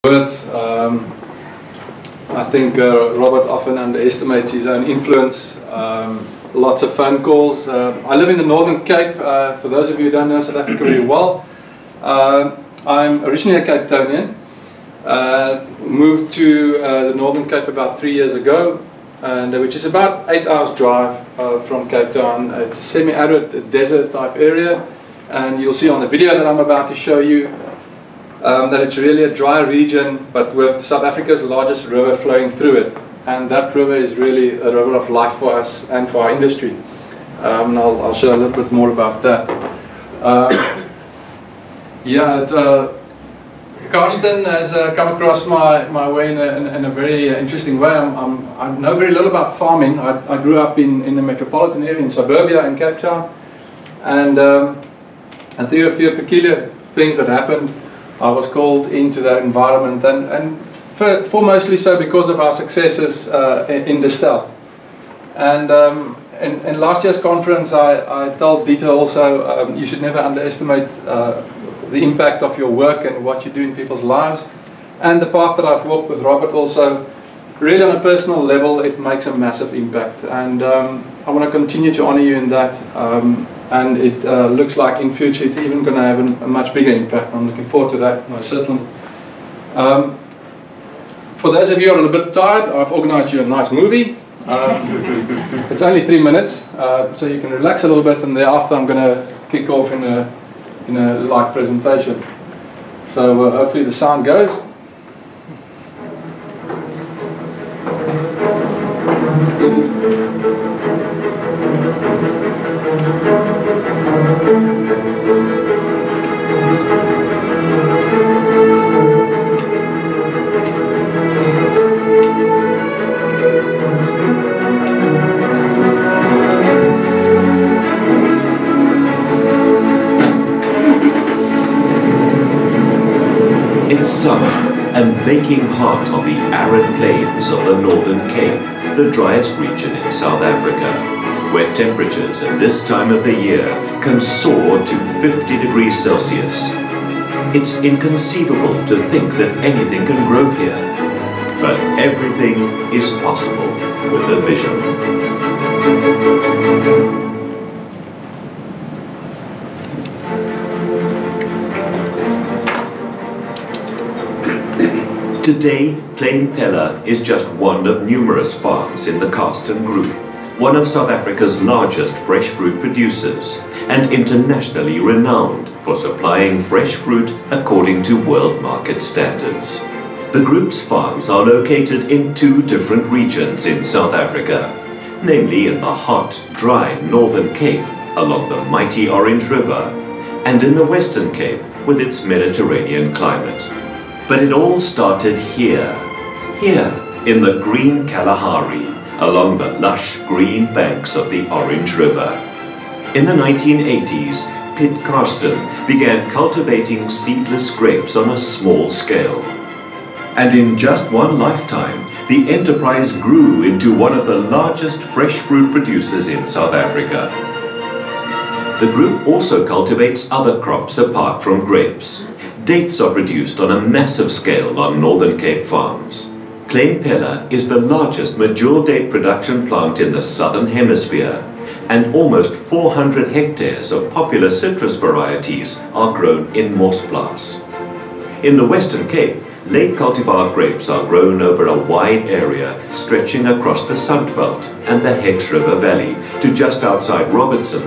Words. I think Robert often underestimates his own influence. Lots of phone calls. I live in the Northern Cape. For those of you who don't know South Africa very well, I'm originally a Cape Townian. Moved to the Northern Cape about 3 years ago, and which is about 8 hours drive from Cape Town. It's a semi-arid desert type area, and you'll see on the video that I'm about to show you that it's really a dry region, but with South Africa's largest river flowing through it. And that river is really a river of life for us and for our industry. And I'll show a little bit more about that. Karsten has come across my way in a very interesting way. I know very little about farming. I grew up in the metropolitan area in suburbia in Cape Town. And there were a few peculiar things that happened. I was called into that environment, and foremostly so because of our successes in Distel. And in last year's conference, I told Dieter also, you should never underestimate the impact of your work and what you do in people's lives. And the path that I've walked with Robert also, really on a personal level, it makes a massive impact. And I want to continue to honor you in that. And it looks like in future it's even going to have a much bigger impact. I'm looking forward to that, most certainly. For those of you who are a little bit tired, I've organized you a nice movie. It's only 3 minutes, so you can relax a little bit, and thereafter I'm going to kick off in a live presentation. So hopefully the sound goes. It's summer and baking hot on the arid plains of the Northern Cape, the driest region in South Africa, where temperatures at this time of the year can soar to 50 degrees Celsius. It's inconceivable to think that anything can grow here, but everything is possible with a vision. Today, Plain Pella is just one of numerous farms in the Carsten group, one of South Africa's largest fresh fruit producers, and internationally renowned for supplying fresh fruit according to world market standards. The group's farms are located in 2 different regions in South Africa, namely in the hot, dry Northern Cape along the mighty Orange River, and in the Western Cape with its Mediterranean climate. But it all started here in the green Kalahari, along the lush green banks of the Orange River. In the 1980s, Piet Carsten began cultivating seedless grapes on a small scale. And in just one lifetime, the enterprise grew into one of the largest fresh fruit producers in South Africa. The group also cultivates other crops apart from grapes. Dates are produced on a massive scale on Northern Cape farms. Plain Pella is the largest mature date production plant in the Southern Hemisphere, and almost 400 hectares of popular citrus varieties are grown in Mosplas. In the Western Cape, late cultivar grapes are grown over a wide area stretching across the Sandveld and the Hex River Valley to just outside Robertson,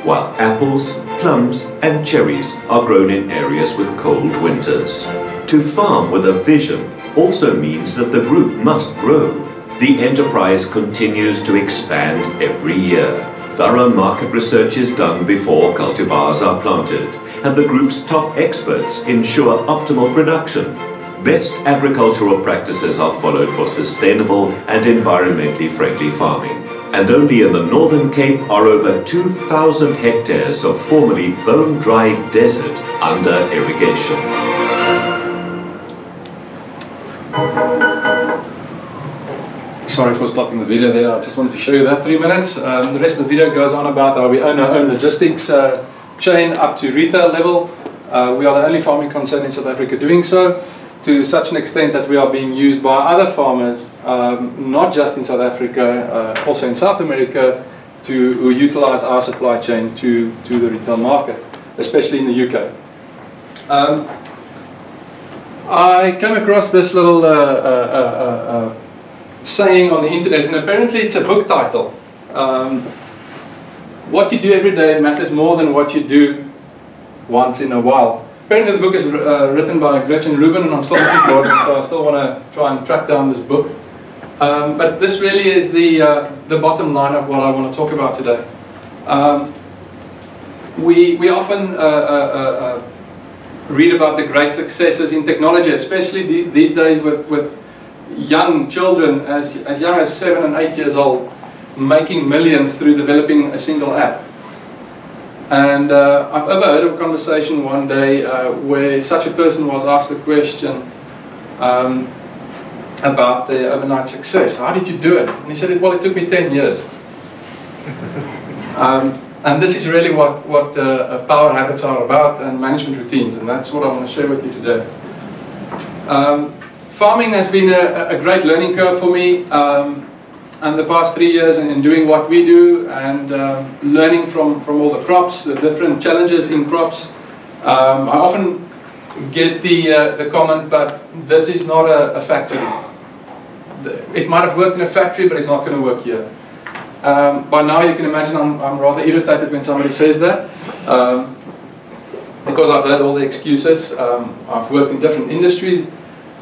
while apples, plums and cherries are grown in areas with cold winters. To farm with a vision also means that the group must grow. The enterprise continues to expand every year. Thorough market research is done before cultivars are planted, and the group's top experts ensure optimal production. Best agricultural practices are followed for sustainable and environmentally friendly farming. And only in the Northern Cape are over 2,000 hectares of formerly bone-dry desert under irrigation. Sorry for stopping the video there. I just wanted to show you that 3 minutes. The rest of the video goes on about how we own our own logistics chain up to retail level. We are the only farming concern in South Africa doing so. to such an extent that we are being used by other farmers, not just in South Africa, also in South America, who utilize our supply chain to the retail market, especially in the UK. I came across this little saying on the internet, and apparently it's a book title. What you do every day matters more than what you do once in a while. Apparently the book is written by Gretchen Rubin, and I'm still looking for it, so I still want to try and track down this book. But this really is the bottom line of what I want to talk about today. We often read about the great successes in technology, especially these days with young children as young as 7 and 8 years old, making millions through developing a single app. And I've overheard a conversation one day where such a person was asked the question about their overnight success. How did you do it? And he said, well, it took me 10 years. And this is really what power habits are about, and management routines, and that's what I want to share with you today. Farming has been a great learning curve for me, and the past 3 years in doing what we do, and learning from all the crops, the different challenges in crops. I often get the comment, but this is not a factory. It might have worked in a factory, but it's not going to work here. By now you can imagine I'm rather irritated when somebody says that, because I've heard all the excuses. I've worked in different industries,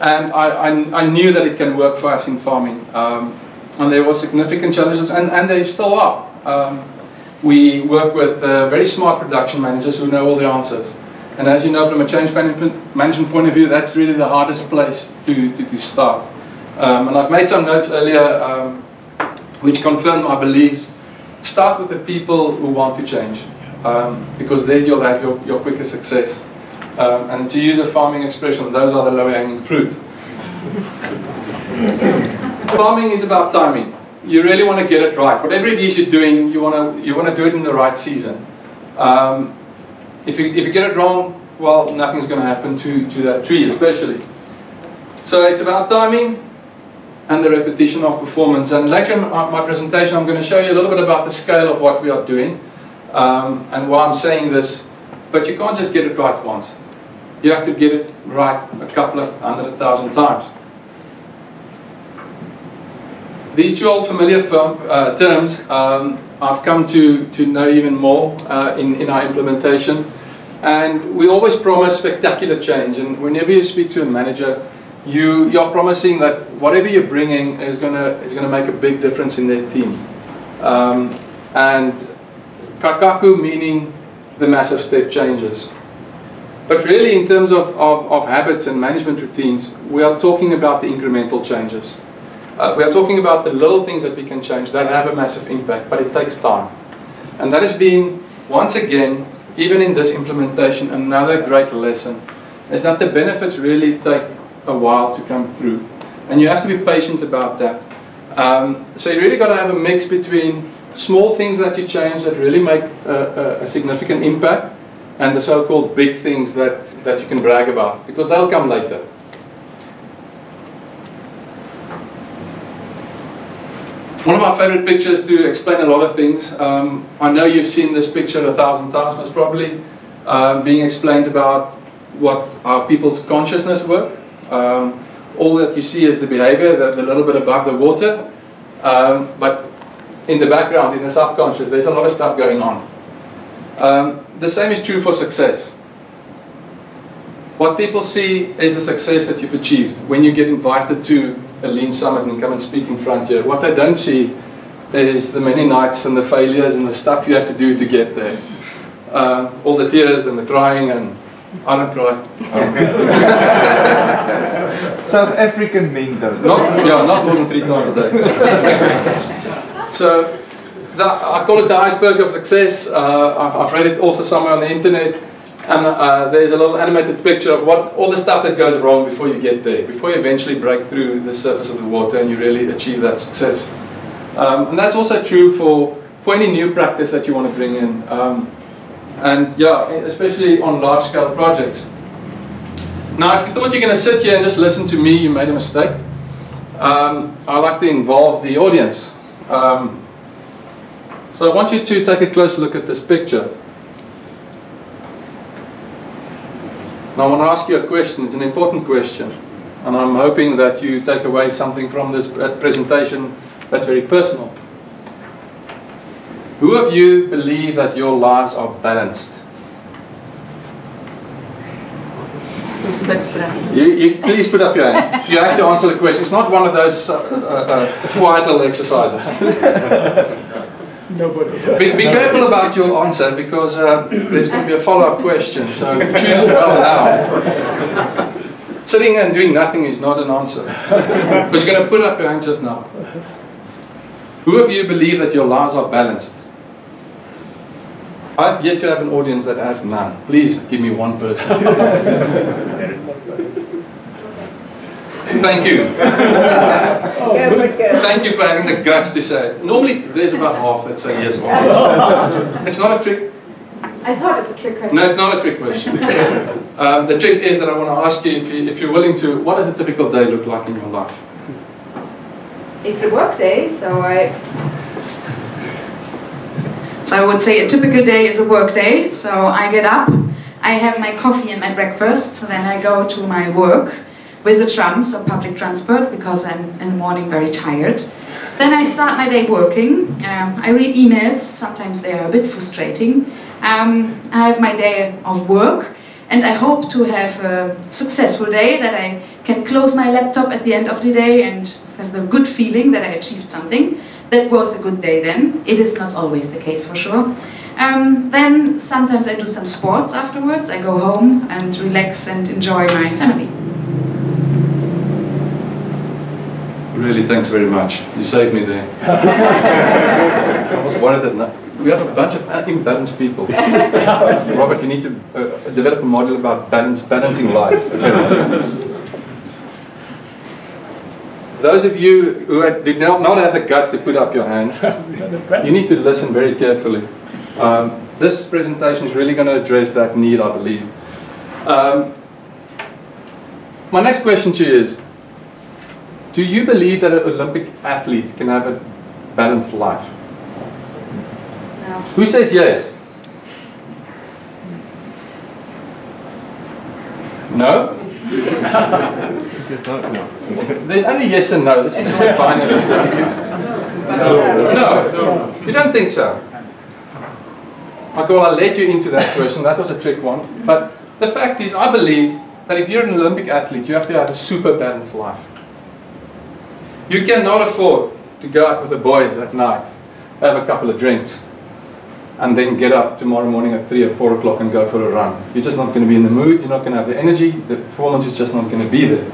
and I knew that it can work for us in farming. And there were significant challenges, and they still are. We work with very smart production managers who know all the answers. And as you know, from a change management point of view, that's really the hardest place to start. And I've made some notes earlier which confirm my beliefs. Start with the people who want to change, because then you'll have your quicker success. And to use a farming expression, those are the low-hanging fruit. Farming is about timing. You really want to get it right. Whatever it is you're doing, you want to do it in the right season. If you get it wrong, well, nothing's going to happen to that tree, especially. So it's about timing and the repetition of performance. And later in my presentation, I'm going to show you a little bit about the scale of what we are doing, and why I'm saying this. But you can't just get it right once. You have to get it right a couple of 100,000 times. These two old familiar terms I've come to know even more in our implementation. And we always promise spectacular change, and whenever you speak to a manager, you're promising that whatever you're bringing is gonna make a big difference in their team. And kakaku meaning the massive step changes. But really, in terms of habits and management routines, we are talking about the incremental changes. We are talking about the little things that we can change that have a massive impact, but it takes time. And that has been, once again, even in this implementation, another great lesson, is that the benefits really take a while to come through. And you have to be patient about that. So you really got to have a mix between small things that you change that really make a significant impact, and the so-called big things that you can brag about, because they'll come later. One of my favorite pictures to explain a lot of things. I know you've seen this picture 1,000 times, most probably, being explained about how people's consciousness work. All that you see is the behavior, the little bit above the water, but in the background, in the subconscious, there's a lot of stuff going on. The same is true for success. What people see is the success that you've achieved when you get invited to a Lean Summit and come and speak in front here. What they don't see is the many nights and the failures and the stuff you have to do to get there. All the tears and the crying, and I don't cry. South African men though. Not more than 3 times a day. So I call it the iceberg of success. I've read it also somewhere on the internet. And there's a little animated picture of all the stuff that goes wrong before you get there, before you eventually break through the surface of the water and you really achieve that success. And that's also true for any new practice that you want to bring in. And yeah, especially on large-scale projects. Now, if you thought you're going to sit here and just listen to me, you made a mistake. I like to involve the audience. So I want you to take a close look at this picture. Now I want to ask you a question. It's an important question. And I'm hoping that you take away something from this presentation that's very personal. Who of you believe that your lives are balanced? Please put up your hand. You have to answer the question. It's not one of those quiet little exercises. Nobody. Be careful about your answer, because there's going to be a follow-up question. So choose well now. Sitting and doing nothing is not an answer. Because you're going to put up your hand just now. Who of you believe that your lives are balanced? I've yet to have an audience that have none. Please give me one person. Thank you. Thank you for having the guts to say it. Normally there's about half that say yes. It's not a trick. I thought it's a trick question. No, it's not a trick question. The trick is that I want to ask you, if you're willing to, what does a typical day look like in your life? It's a work day, so I would say a typical day is a work day. So I get up, I have my coffee and my breakfast, then I go to my work with a tram, so public transport, because I'm in the morning very tired. Then I start my day working. I read emails, sometimes they are a bit frustrating. I have my day of work, and I hope to have a successful day, that I can close my laptop at the end of the day and have the good feeling that I achieved something. That was a good day then. It is not always the case, for sure. Then sometimes I do some sports afterwards. I go home and relax and enjoy my family. Really, thanks very much. You saved me there. I was worried that we have a bunch of imbalanced people. Robert, you need to develop a model about balancing life. Those of you who did not have the guts to put up your hand, you need to listen very carefully. This presentation is really going to address that need, I believe. My next question to you is, do you believe that an Olympic athlete can have a balanced life? no. Who says yes? No? There's only yes and no. This is not binary. No. You don't think so? Okay, well, I led you into that question. That was a trick one. But the fact is, I believe that if you're an Olympic athlete, you have to have a super balanced life. You cannot afford to go out with the boys at night, have a couple of drinks, and then get up tomorrow morning at 3 or 4 o'clock and go for a run. You're just not going to be in the mood, you're not going to have the energy, the performance is just not going to be there.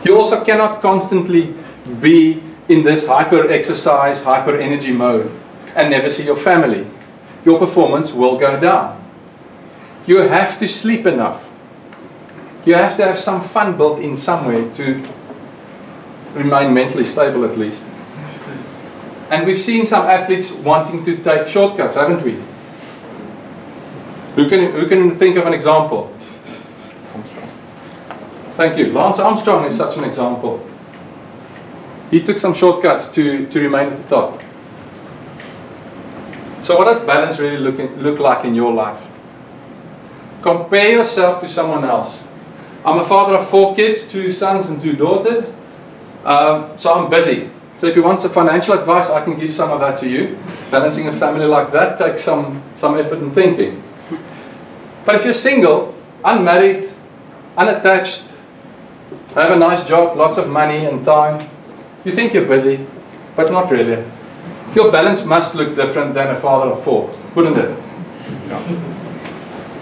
You also cannot constantly be in this hyper-exercise, hyper-energy mode and never see your family. Your performance will go down. You have to sleep enough. You have to have some fun built in somewhere to remain mentally stable, at least. And we've seen some athletes wanting to take shortcuts, haven't we? Who can think of an example? Thank you. Lance Armstrong is such an example. He took some shortcuts to remain at the top. So what does balance really look like in your life? Compare yourself to someone else. I'm a father of 4 kids, 2 sons and 2 daughters. So I'm busy. So if you want some financial advice, I can give some of that to you. Balancing a family like that takes some effort and thinking. But if you're single, unmarried, unattached, have a nice job, lots of money and time, you think you're busy, but not really. Your balance must look different than a father of 4, wouldn't it?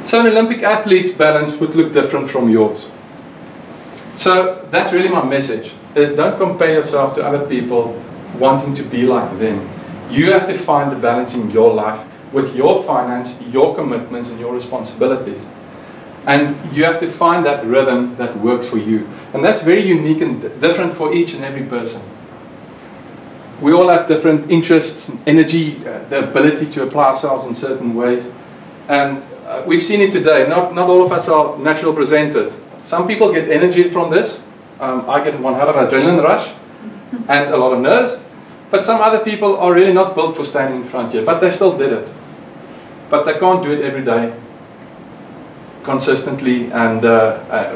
So an Olympic athlete's balance would look different from yours. So that's really my message, is don't compare yourself to other people wanting to be like them. You have to find the balance in your life with your finance, your commitments and your responsibilities. And you have to find that rhythm that works for you. And that's very unique and different for each and every person. We all have different interests, energy, the ability to apply ourselves in certain ways. And we've seen it today. Not all of us are natural presenters. Some people get energy from this. I get one hell of an adrenaline rush and a lot of nerves. But some other people are really not built for standing in front here, but they still did it. But they can't do it every day, consistently, and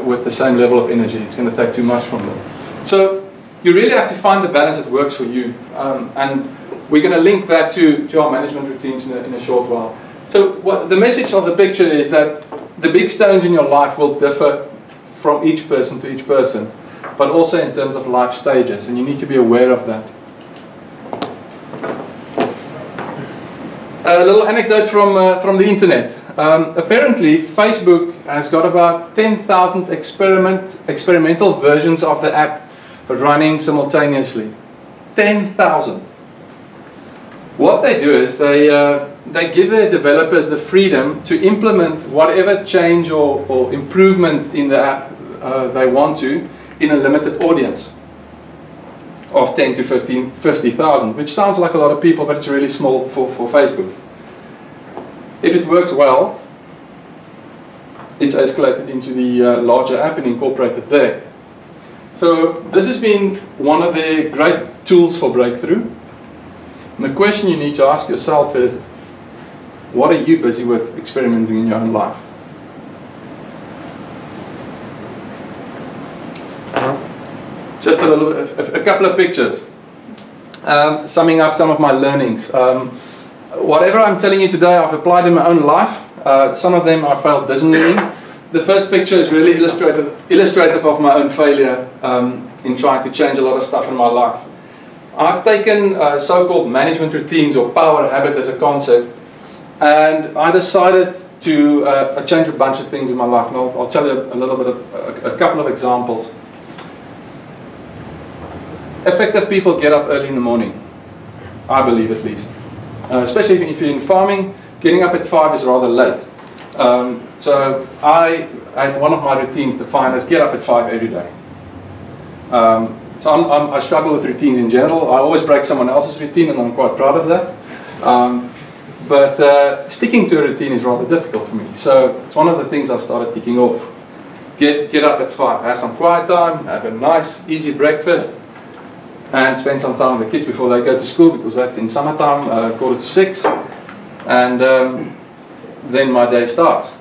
with the same level of energy. It's going to take too much from them. So you really have to find the balance that works for you. And we're going to link that to our management routines in a short while. So the message of the picture is that the big stones in your life will differ from each person to each person, but also in terms of life stages, and you need to be aware of that. A little anecdote from the internet. Apparently, Facebook has got about 10,000 experimental versions of the app running simultaneously. 10,000. What they do is they give their developers the freedom to implement whatever change or improvement in the app they want to in a limited audience of 10 to 50,000, which sounds like a lot of people, but it's really small for Facebook. If it works well, it's escalated into the larger app and incorporated there. So this has been one of the great tools for breakthrough. And the question you need to ask yourself is, what are you busy with experimenting in your own life? Just a couple of pictures, summing up some of my learnings. Whatever I'm telling you today, I've applied in my own life. Some of them I felt dismally. The first picture is really illustrative of my own failure in trying to change a lot of stuff in my life. I've taken so-called management routines or power habits as a concept, and I decided to change a bunch of things in my life. And I'll tell you a couple of examples. Effective people get up early in the morning, I believe at least. Especially if you're in farming, getting up at 5 is rather late. So I had one of my routines defined as get up at 5 every day. So I struggle with routines in general. I always break someone else's routine, and I'm quite proud of that. But sticking to a routine is rather difficult for me. So it's one of the things I started ticking off. Get up at 5, have some quiet time, have a nice, easy breakfast, and spend some time with the kids before they go to school, because that's in summertime, 5:45, and then my day starts.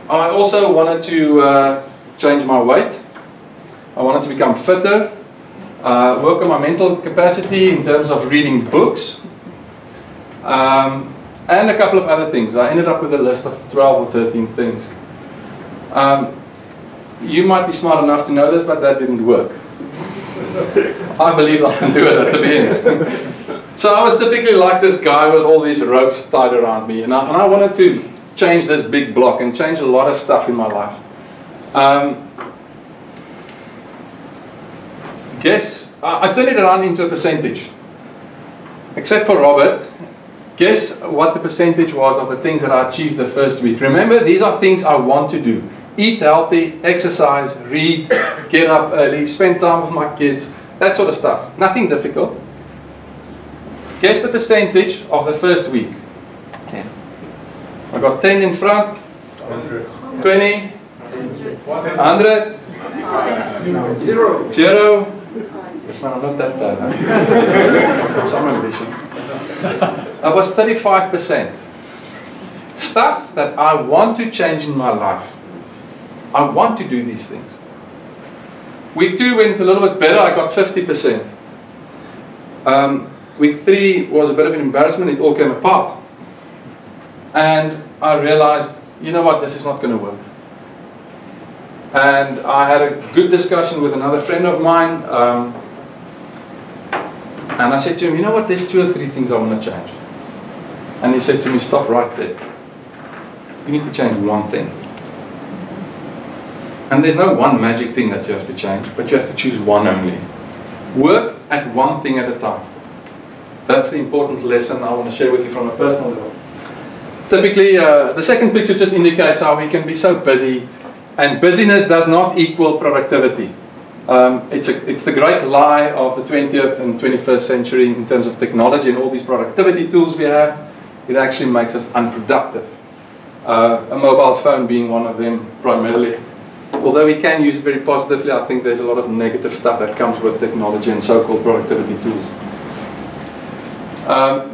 I also wanted to change my weight. I wanted to become fitter, work on my mental capacity in terms of reading books, and a couple of other things. I ended up with a list of 12 or 13 things. You might be smart enough to know this, but that didn't work. I believe I can do it at the beginning. So I was typically like this guy with all these ropes tied around me, and I wanted to change this big block and change a lot of stuff in my life. Guess, I turned it around into a percentage. Except for Robert, guess what the percentage was of the things that I achieved the first week. Remember, these are things I want to do. Eat healthy, exercise, read, get up early, spend time with my kids, that sort of stuff. Nothing difficult. Guess the percentage of the first week. 10. I got 10 in front. 100. 20. 100. 0. 0. Yes, man, I'm not that bad. Huh? Got some ambition. I was 35%. Stuff that I want to change in my life. I want to do these things. Week 2 went a little bit better. I got 50%. Week 3 was a bit of an embarrassment. It all came apart. And I realized, you know what, this is not going to work. And I had a good discussion with another friend of mine. And I said to him, you know what, there's 2 or 3 things I want to change. And he said to me, stop right there. You need to change one thing. And there's no one magic thing that you have to change, but you have to choose one only. Work at one thing at a time. That's the important lesson I want to share with you from a personal level. Typically, the second picture just indicates how we can be so busy, and busyness does not equal productivity. It's the great lie of the 20th and 21st century in terms of technology and all these productivity tools we have. It actually makes us unproductive. A mobile phone being one of them primarily. although we can use it very positively, I think there's a lot of negative stuff that comes with technology and so-called productivity tools.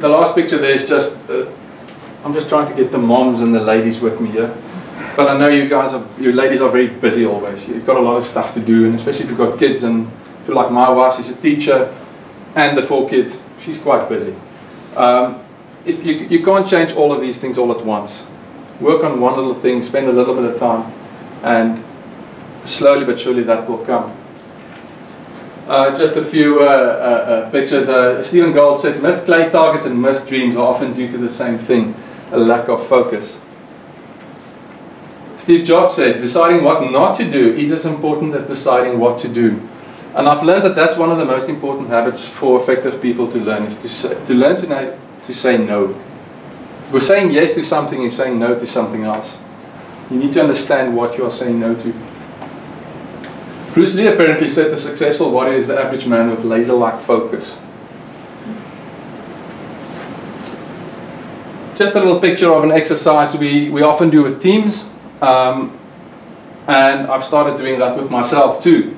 The last picture there is just, I'm just trying to get the moms and the ladies with me here. But I know you ladies are very busy always. You've got a lot of stuff to do, and especially if you've got kids, and if you're like my wife, she's a teacher, and the 4 kids, she's quite busy. If you can't change all of these things all at once. Work on one little thing, spend a little bit of time, and slowly but surely that will come. Just a few pictures. Stephen Gold said, missed clay targets and missed dreams are often due to the same thing, a lack of focus. Steve Jobs said, deciding what not to do is as important as deciding what to do. And I've learned that that's one of the most important habits for effective people to learn, is to learn to say no. Because saying yes to something is saying no to something else. You need to understand what you are saying no to. Bruce Lee apparently said the successful warrior is the average man with laser-like focus. Just a little picture of an exercise we often do with teams. And I've started doing that with myself too.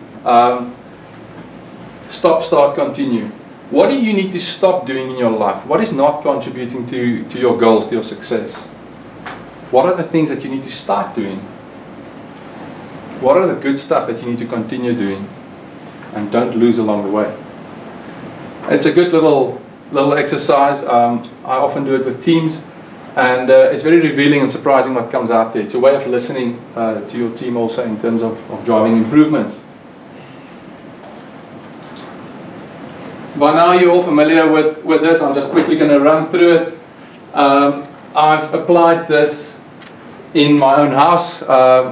Stop, start, continue. What do you need to stop doing in your life? What is not contributing to your goals, to your success? What are the things that you need to start doing? What are the good stuff that you need to continue doing? And don't lose along the way. It's a good little exercise. I often do it with teams. And it's very revealing and surprising what comes out there. It's a way of listening to your team also in terms of driving improvements. By now you're all familiar with this. I'm just quickly going to run through it. I've applied this in my own house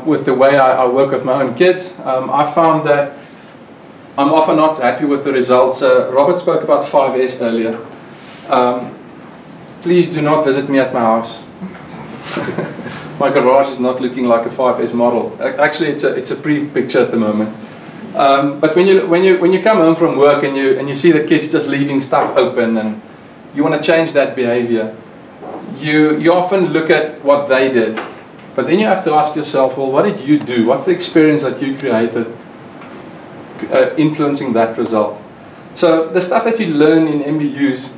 with the way I work with my own kids. I found that I'm often not happy with the results. Robert spoke about 5S earlier. Please do not visit me at my house. My garage is not looking like a 5S model. Actually, it's a pre-picture at the moment. But when you come home from work and you see the kids just leaving stuff open and you want to change that behavior, you often look at what they did. But then you have to ask yourself, well, what did you do? What's the experience that you created influencing that result? So the stuff that you learn in MBUs,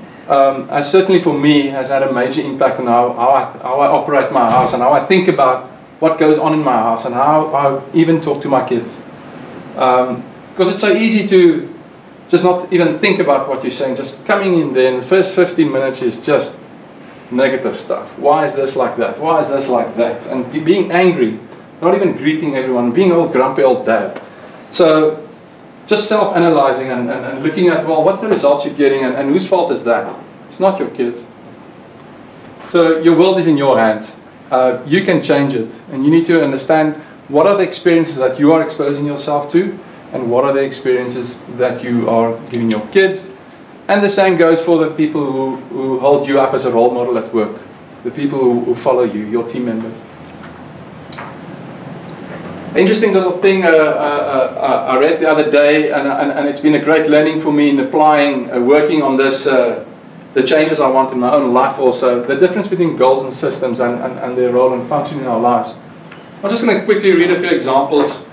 certainly for me, has had a major impact on how I operate my house and how I think about what goes on in my house and how I even talk to my kids. Because it's so easy to just not even think about what you're saying. Just coming in there, and the first 15 minutes is just negative stuff. Why is this like that? Why is this like that? And being angry, not even greeting everyone, being old grumpy old dad. So just self-analyzing and looking at, well, what's the results you're getting and whose fault is that? It's not your kids. So your world is in your hands. You can change it, and you need to understand what are the experiences that you are exposing yourself to, and what are the experiences that you are giving your kids. And the same goes for the people who hold you up as a role model at work, the people who follow you, your team members. Interesting little thing I read the other day, and it's been a great learning for me in applying, working on this, the changes I want in my own life also, the difference between goals and systems and their role and function in our lives. I'm just going to quickly read a few examples.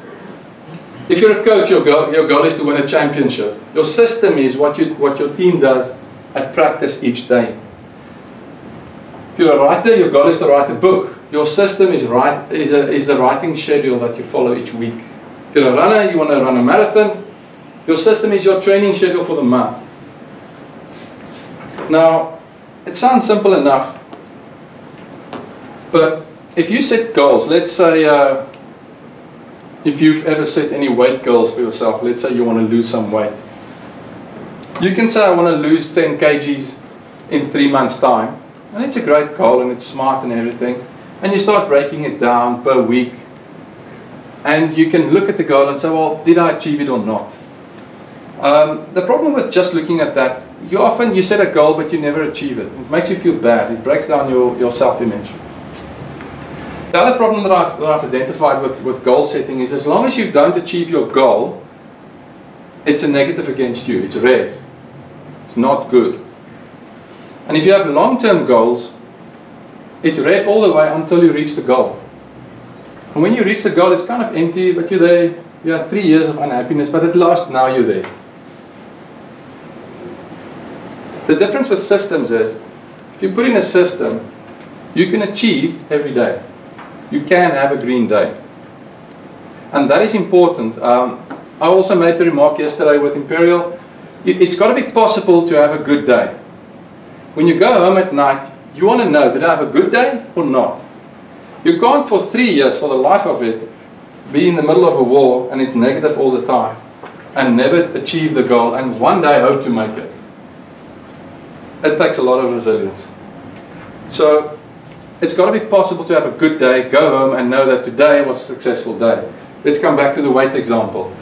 If you're a coach, your goal is to win a championship. Your system is what your team does at practice each day. If you're a writer, your goal is to write a book. Your system is the writing schedule that you follow each week. If you're a runner, you want to run a marathon. Your system is your training schedule for the month. Now, it sounds simple enough, but if you set goals, let's say if you've ever set any weight goals for yourself, let's say you want to lose some weight. You can say I want to lose 10 kgs in 3 months' time, and it's a great goal and it's smart and everything, and you start breaking it down per week, and you can look at the goal and say, well, did I achieve it or not? The problem with just looking at that, you set a goal but you never achieve it. It makes you feel bad. It breaks down your self-image. The other problem that I've identified with goal setting is as long as you don't achieve your goal, it's a negative against you. It's red. It's not good. And if you have long-term goals, it's red all the way until you reach the goal. And when you reach the goal, it's kind of empty, but you're there. You had 3 years of unhappiness, but at last, now you're there. The difference with systems is, if you put in a system, you can achieve every day. You can have a green day. And that is important. I also made the remark yesterday with Imperial, it's got to be possible to have a good day. When you go home at night, you want to know, did I have a good day or not? You can't for 3 years, for the life of it, be in the middle of a war and it's negative all the time and never achieve the goal and one day hope to make it. It takes a lot of resilience. So it's got to be possible to have a good day, go home and know that today was a successful day. Let's come back to the weight example.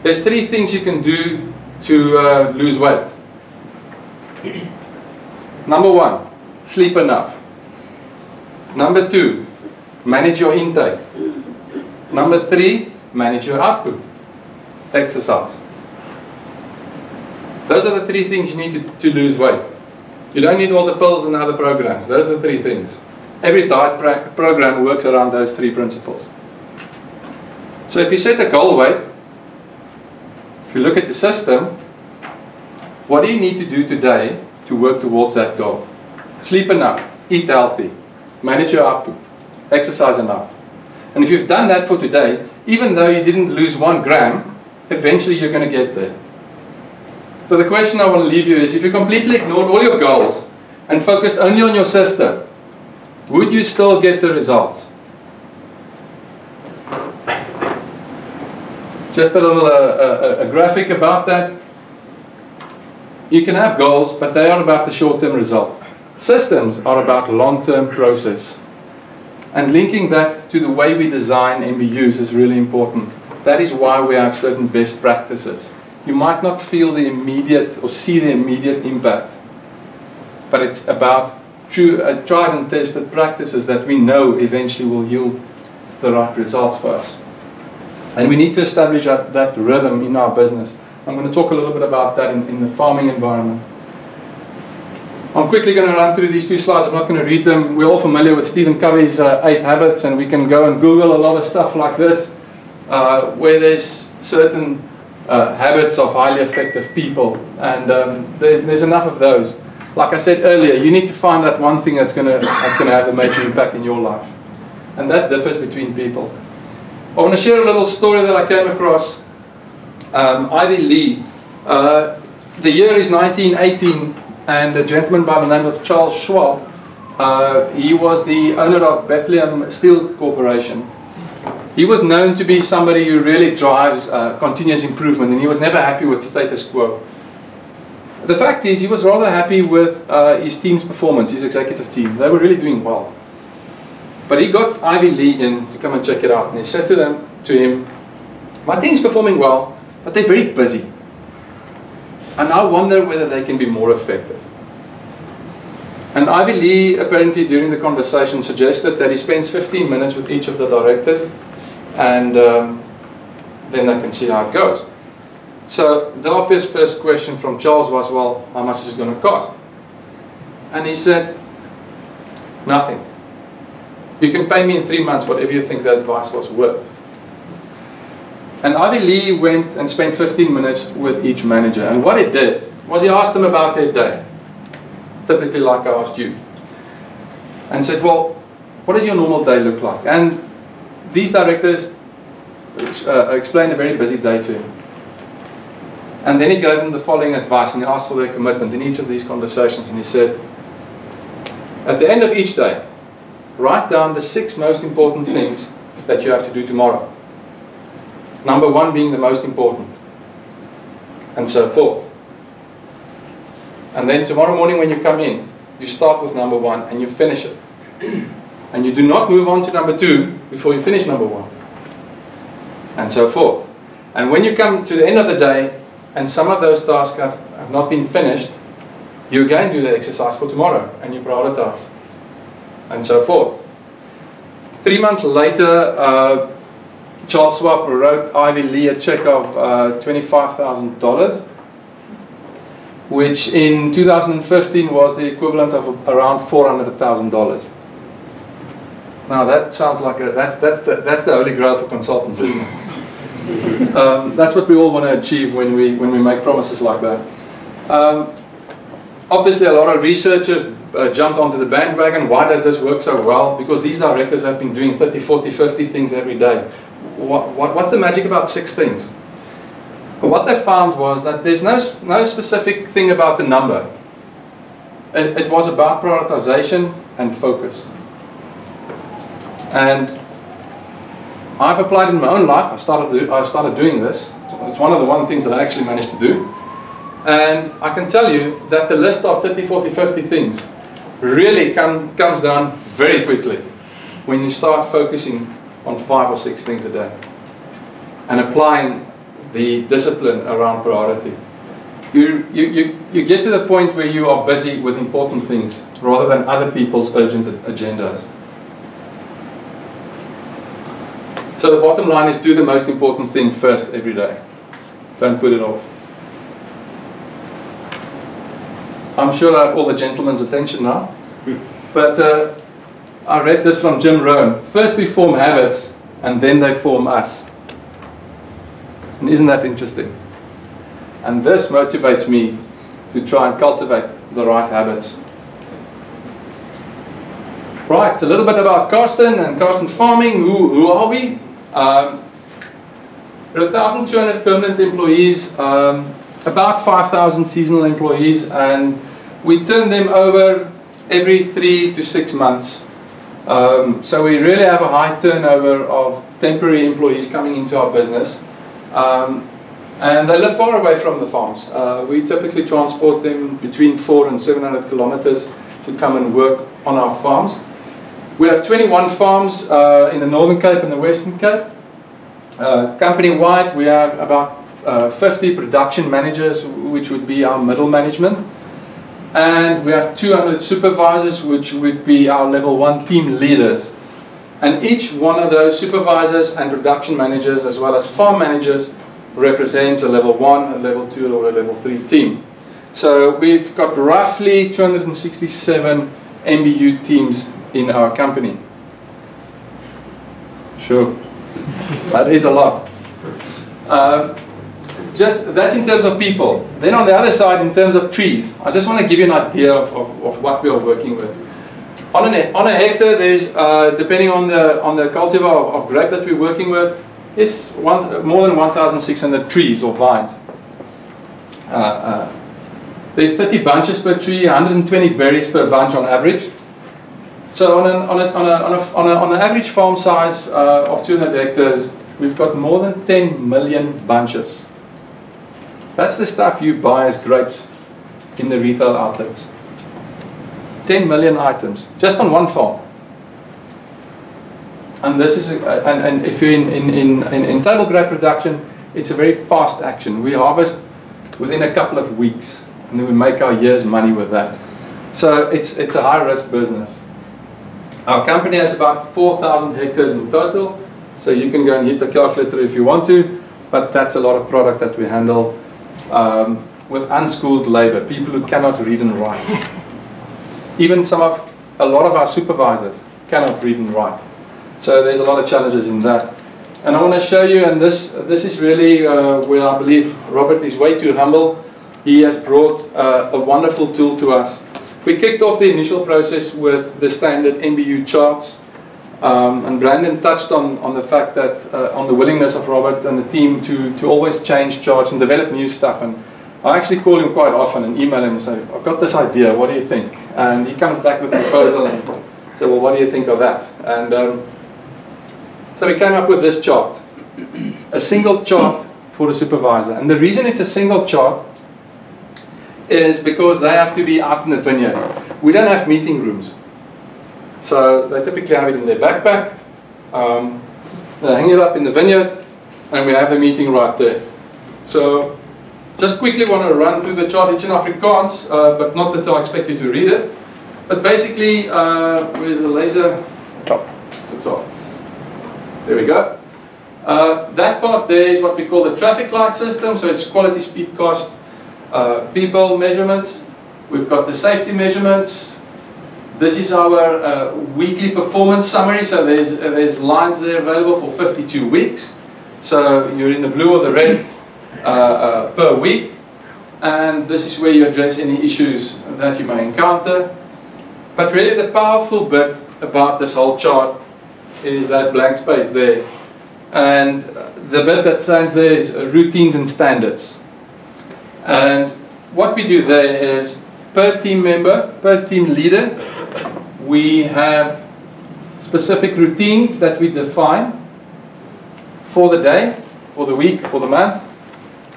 There's 3 things you can do to lose weight. Number 1, sleep enough. Number 2, manage your intake. Number 3, manage your output. Exercise. Those are the 3 things you need to lose weight. You don't need all the pills and other programs. Those are the 3 things. Every diet program works around those 3 principles. So if you set a goal weight, if you look at the system, what do you need to do today to work towards that goal? Sleep enough, eat healthy, manage your output, exercise enough. And if you've done that for today, even though you didn't lose 1 gram, eventually you're going to get there. So the question I want to leave you is, if you completely ignored all your goals and focused only on your system, would you still get the results? Just a little a graphic about that. You can have goals, but they are about the short-term result. Systems are about long-term process. And linking that to the way we design MBUs is really important. That is why we have certain best practices. You might not feel the immediate or see the immediate impact, but it's about true, tried and tested practices that we know eventually will yield the right results for us. And we need to establish that rhythm in our business. I'm going to talk a little bit about that in the farming environment. I'm quickly going to run through these 2 slides. I'm not going to read them. We're all familiar with Stephen Covey's 8 habits, and we can go and Google a lot of stuff like this, where there's certain habits of highly effective people, and there's enough of those. Like I said earlier, you need to find that one thing that's going to have a major impact in your life, and that differs between people. I want to share a little story that I came across. Ivy Lee. The year is 1918, and a gentleman by the name of Charles Schwab, he was the owner of Bethlehem Steel Corporation. He was known to be somebody who really drives continuous improvement, and he was never happy with status quo. The fact is, he was rather happy with his team's performance, his executive team. They were really doing well. But he got Ivy Lee in to come and check it out, and he said to him, my team's performing well, but they're very busy. And I wonder whether they can be more effective. And Ivy Lee, apparently during the conversation, suggested that he spends 15 minutes with each of the directors, and then they can see how it goes. So the obvious first question from Charles was, well, how much is it going to cost? And he said, nothing. You can pay me in 3 months whatever you think the advice was worth. And Ivy Lee went and spent 15 minutes with each manager. And what he did was he asked them about their day, typically like I asked you. And said, well, what does your normal day look like? And these directors explained a very busy day to him. And then he gave them the following advice, and he asked for their commitment in each of these conversations. And he said, at the end of each day, write down the 6 most important things that you have to do tomorrow. Number 1 being the most important, and so forth. And then tomorrow morning when you come in, you start with number 1 and you finish it. And you do not move on to number 2 before you finish number 1. And so forth. And when you come to the end of the day, and some of those tasks have not been finished, you again do the exercise for tomorrow, and you prioritize. And so forth. 3 months later, Charles Schwab wrote Ivy Lee a check of $25,000, which in 2015 was the equivalent of around $400,000. Now that sounds like that's the holy grail for consultants, isn't it? That's what we all want to achieve when we make promises like that. Obviously, a lot of researchers jumped onto the bandwagon. Why does this work so well? Because these directors have been doing 30, 40, 50 things every day. What's the magic about 6 things? What they found was that there's no specific thing about the number. It was about prioritization and focus. And I've applied in my own life. I started doing this. It's one of the things that I actually managed to do. And I can tell you that the list of 30, 40, 50 things really comes down very quickly when you start focusing on 5 or 6 things a day and applying the discipline around priority. You get to the point where you are busy with important things rather than other people's urgent agendas. So the bottom line is do the most important thing first every day. Don't put it off. I'm sure I have all the gentlemen's attention now. But I read this from Jim Rohn. First we form habits and then they form us. And isn't that interesting? And this motivates me to try and cultivate the right habits. Right, a little bit about Karsten and Karsten Farming. Who are we? There are 1,200 permanent employees, about 5,000 seasonal employees, and we turn them over every 3 to 6 months. So we really have a high turnover of temporary employees coming into our business. And they live far away from the farms. We typically transport them between 400 and 700 kilometers to come and work on our farms. We have 21 farms in the Northern Cape and the Western Cape. Company-wide, we have about 50 production managers, which would be our middle management. And we have 200 supervisors, which would be our level 1 team leaders. And each one of those supervisors and production managers, as well as farm managers, represents a level 1, a level 2, or a level 3 team. So we've got roughly 267 MBU teams in our company. Sure, that is a lot. That's in terms of people. Then on the other side, in terms of trees, I just want to give you an idea of what we are working with. On a hectare, there's depending on the cultivar of grape that we're working with, is more than 1,600 trees or vines. There's 30 bunches per tree, 120 berries per bunch on average. So on an average farm size of 200 hectares, we've got more than 10 million bunches. That's the stuff you buy as grapes in the retail outlets. 10 million items, just on one farm. And this is, and if you're in table grape production, it's a very fast action. We harvest within a couple of weeks, and then we make our year's money with that. So it's a high risk business. Our company has about 4,000 hectares in total, so you can go and hit the calculator if you want to, but that's a lot of product that we handle with unschooled labor, people who cannot read and write. Even a lot of our supervisors cannot read and write. So there's a lot of challenges in that. And I want to show you, and this is really where I believe Robert is way too humble. He has brought a wonderful tool to us. We kicked off the initial process with the standard MBU charts, and Brandon touched on the fact that, on the willingness of Robert and the team to always change charts and develop new stuff. And I actually call him quite often and email him and say, I've got this idea, what do you think? And he comes back with a proposal and say, well, what do you think of that? And so we came up with this chart, a single chart for the supervisor. And the reason it's a single chart is because they have to be out in the vineyard. We don't have meeting rooms. So they typically have it in their backpack. They hang it up in the vineyard, and we have a meeting right there. So just quickly want to run through the chart. It's in Afrikaans, but not that I expect you to read it. But basically, where's the laser? Top. The top. There we go. That part there is what we call the traffic light system. So it's quality, speed, cost, people measurements. We've got the safety measurements, This is our weekly performance summary. So there's lines there available for 52 weeks. So you're in the blue or the red per week. And this is where you address any issues that you may encounter. But really the powerful bit about this whole chart is that blank space there. And the bit that stands there is routines and standards. And what we do there is per team member, per team leader, we have specific routines that we define for the day, for the week, for the month,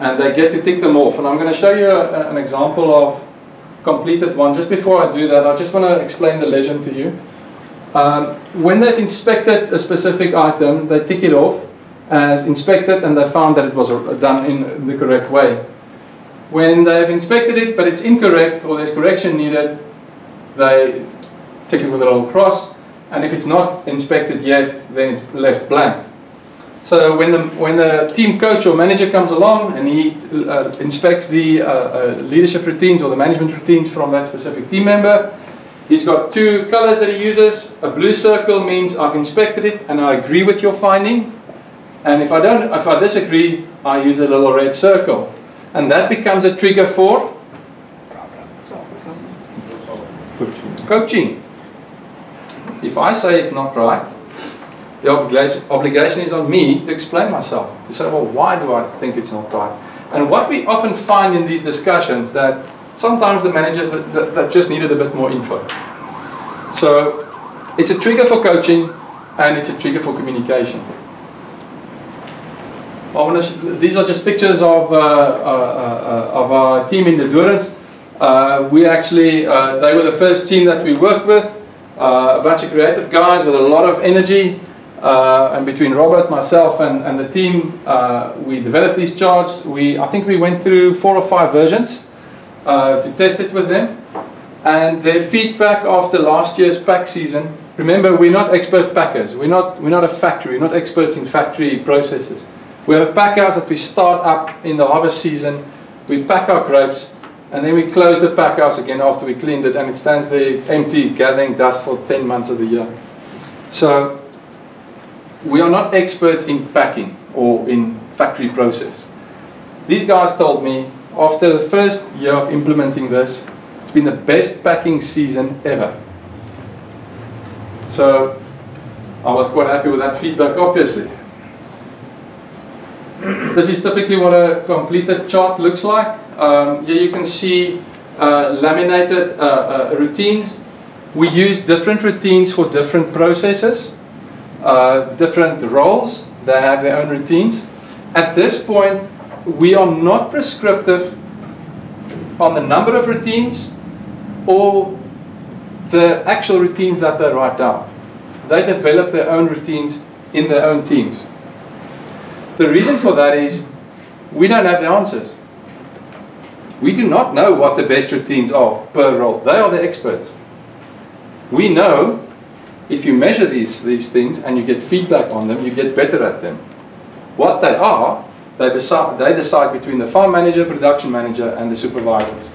and they get to tick them off. And I'm going to show you an example of completed one. Just before I do that, I just want to explain the legend to you. When they've inspected a specific item, they tick it off as inspected and they found that it was done in the correct way. When they've inspected it but it's incorrect or there's correction needed, they tick it with a little cross, and if it's not inspected yet, then it's left blank. So when the team coach or manager comes along and he inspects the leadership routines or the management routines from that specific team member, he's got two colors that he uses. A blue circle means I've inspected it and I agree with your finding, and if I disagree, I use a little red circle, and that becomes a trigger for coaching. If I say it's not right, the obligation is on me to explain myself, to say, well, why do I think it's not right? And what we often find in these discussions, that sometimes the managers that just needed a bit more info. So it's a trigger for coaching and it's a trigger for communication. These are just pictures of our team in endurance. They were the first team that we worked with, a bunch of creative guys with a lot of energy, and between Robert, myself and the team, we developed these charts. I think we went through 4 or 5 versions to test it with them, and their feedback after last year's pack season. Remember, we're not expert packers, we're not a factory, we're not experts in factory processes. We have a pack house that we start up in the harvest season, we pack our grapes, and then we close the pack house again after we cleaned it, and it stands there empty, gathering dust for 10 months of the year. So we are not experts in packing or in factory process. These guys told me after the first year of implementing this, it's been the best packing season ever. So I was quite happy with that feedback, obviously. This is typically what a completed chart looks like. Here you can see laminated routines. We use different routines for different processes, different roles. They have their own routines. At this point, we are not prescriptive on the number of routines or the actual routines that they write down. They develop their own routines in their own teams. The reason for that is we don't have the answers. We do not know what the best routines are per role. They are the experts. We know if you measure these things and you get feedback on them, you get better at them. What they are, they decide between the farm manager, production manager, and the supervisors.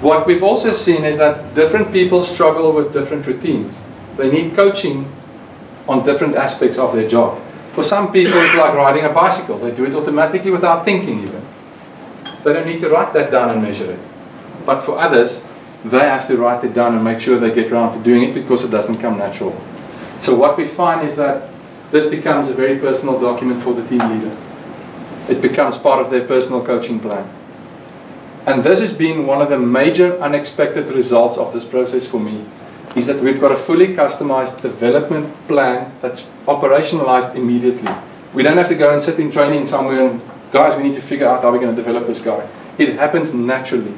What we've also seen is that different people struggle with different routines. They need coaching on different aspects of their job. For some people, it's like riding a bicycle. They do it automatically without thinking even. They don't need to write that down and measure it. But for others, they have to write it down and make sure they get around to doing it because it doesn't come natural. So what we find is that this becomes a very personal document for the team leader. It becomes part of their personal coaching plan. And this has been one of the major unexpected results of this process for me, is that we've got a fully customized development plan that's operationalized immediately. We don't have to go and sit in training somewhere and, guys, we need to figure out how we're going to develop this guy. It happens naturally.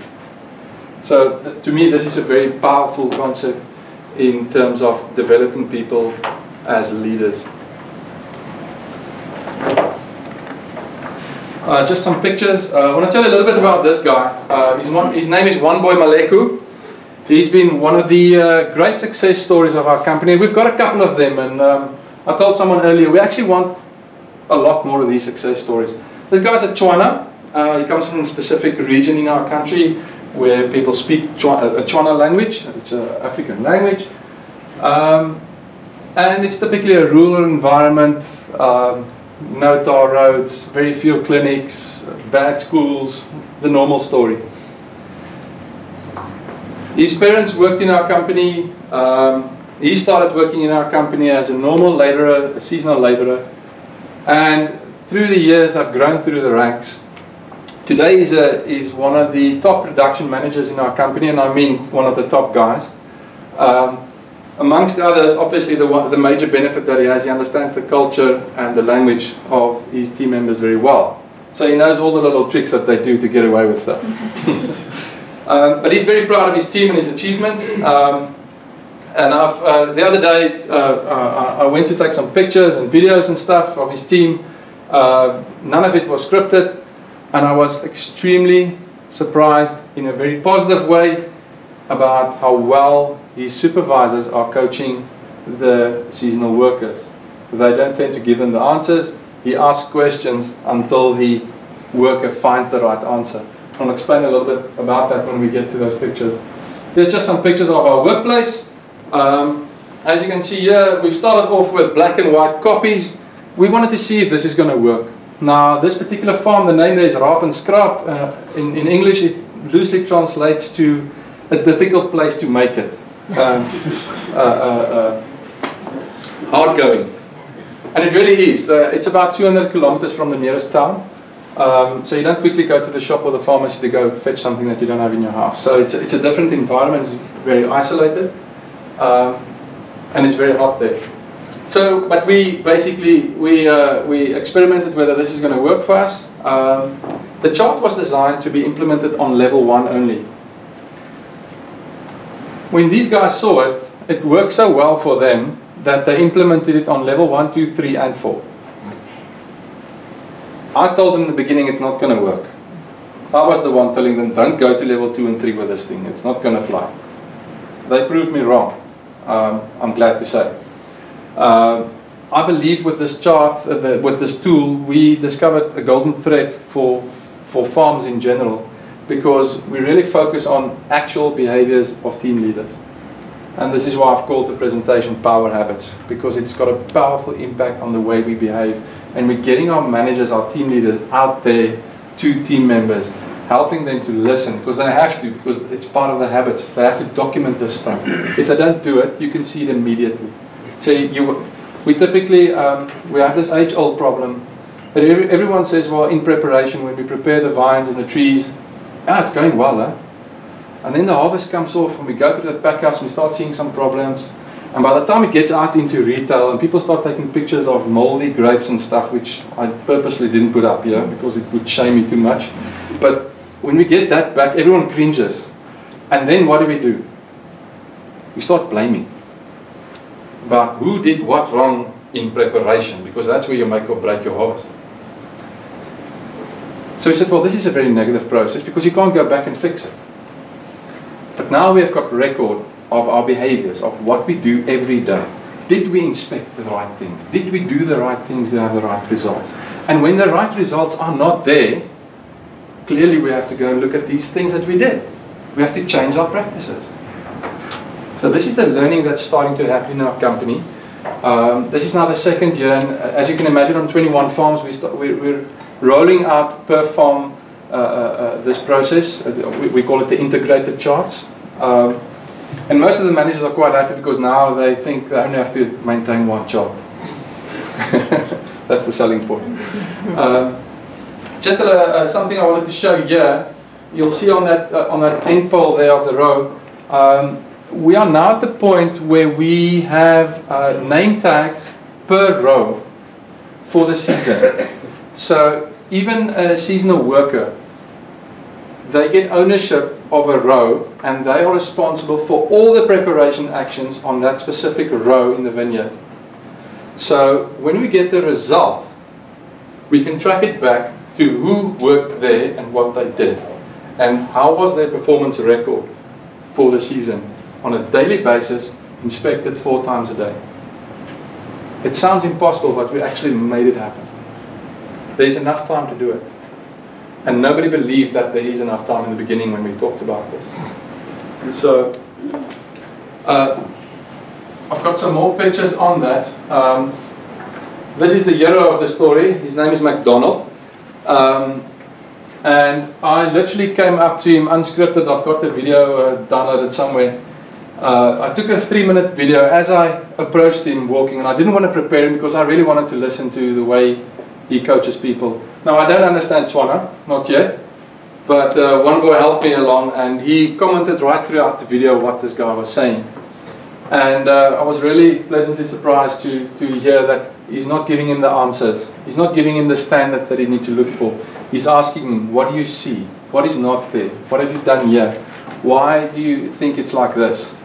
So to me, this is a very powerful concept in terms of developing people as leaders. Just some pictures. I want to tell you a little bit about this guy. His name is One Boy Maleku. He's been one of the great success stories of our company. We've got a couple of them, and I told someone earlier, we actually want a lot more of these success stories. This guy's a Tswana. He comes from a specific region in our country where people speak a Tswana language. It's an African language. And it's typically a rural environment, no tar roads, very few clinics, bad schools, the normal story. His parents worked in our company. He started working in our company as a normal labourer, a seasonal labourer. And through the years, I've grown through the ranks. Today is one of the top production managers in our company, and I mean one of the top guys. Amongst others, obviously the major benefit that he has, he understands the culture and the language of his team members very well. So he knows all the little tricks that they do to get away with stuff. But he's very proud of his team and his achievements. And the other day, I went to take some pictures and videos and stuff of his team. None of it was scripted, and I was extremely surprised in a very positive way about how well his supervisors are coaching the seasonal workers. They don't tend to give them the answers. He asks questions until the worker finds the right answer. I'll explain a little bit about that when we get to those pictures. Here's just some pictures of our workplace. As you can see here, we've started off with black and white copies. We wanted to see if this is going to work. Now, this particular farm, the name there is Raap and Scrap. In English, it loosely translates to a difficult place to make it. Hard going. And it really is. It's about 200 kilometers from the nearest town. So you don't quickly go to the shop or the pharmacy to go fetch something that you don't have in your house. So it's a different environment. It's very isolated. And it's very hot there. So, but we basically, we experimented whether this is going to work for us. The chart was designed to be implemented on level 1 only. When these guys saw it, it worked so well for them that they implemented it on level 1, 2, 3 and 4. I told them in the beginning it's not going to work. I was the one telling them, don't go to level 2 and 3 with this thing, it's not going to fly. They proved me wrong, I'm glad to say. I believe with this chart, with this tool, we discovered a golden thread for farms in general, because we really focus on actual behaviors of team leaders. And this is why I've called the presentation Power Habits, because it's got a powerful impact on the way we behave. And we're getting our managers, our team leaders out there to team members, helping them to listen, because they have to, because it's part of the habits. They have to document this stuff. If they don't do it, you can see it immediately. So we typically, we have this age-old problem that everyone says, well, in preparation, when we prepare the vines and the trees, it's going well, eh? And then the harvest comes off and we go through the pack house and we start seeing some problems. And by the time it gets out into retail and people start taking pictures of moldy grapes and stuff, which I purposely didn't put up here because it would shame me too much. But when we get that back, everyone cringes. And then what do? We start blaming about who did what wrong in preparation, because that's where you make or break your harvest. So we said, well, this is a very negative process because you can't go back and fix it. But now we have got record of our behaviors, of what we do every day. Did we inspect the right things? Did we do the right things to have the right results? And when the right results are not there, clearly we have to go and look at these things that we did. We have to change our practices. So this is the learning that's starting to happen in our company. This is now the second year, and as you can imagine, on 21 farms, we're rolling out per farm this process. We call it the integrated charts. And most of the managers are quite happy because now they think they only have to maintain one chart. That's the selling point. Just something I wanted to show you here. You'll see on that end pole there of the row, we are now at the point where we have name tags per row for the season. So even a seasonal worker, they get ownership of a row and they are responsible for all the preparation actions on that specific row in the vineyard. So when we get the result, we can track it back to who worked there and what they did and how was their performance record for the season on a daily basis, inspected 4 times a day. It sounds impossible, but we actually made it happen. There's enough time to do it. And nobody believed that there is enough time in the beginning when we talked about this. So, I've got some more pictures on that. This is the hero of the story. His name is MacDonald. And I literally came up to him unscripted. I've got the video downloaded somewhere. I took a 3-minute video as I approached him walking, and I didn't want to prepare him because I really wanted to listen to the way he coaches people. Now, I don't understand Tswana, not yet, but one boy helped me along, and he commented right throughout the video what this guy was saying. And I was really pleasantly surprised to hear that he's not giving him the answers. He's not giving him the standards that he needs to look for. He's asking him, what do you see? What is not there? What have you done here? Why do you think it's like this?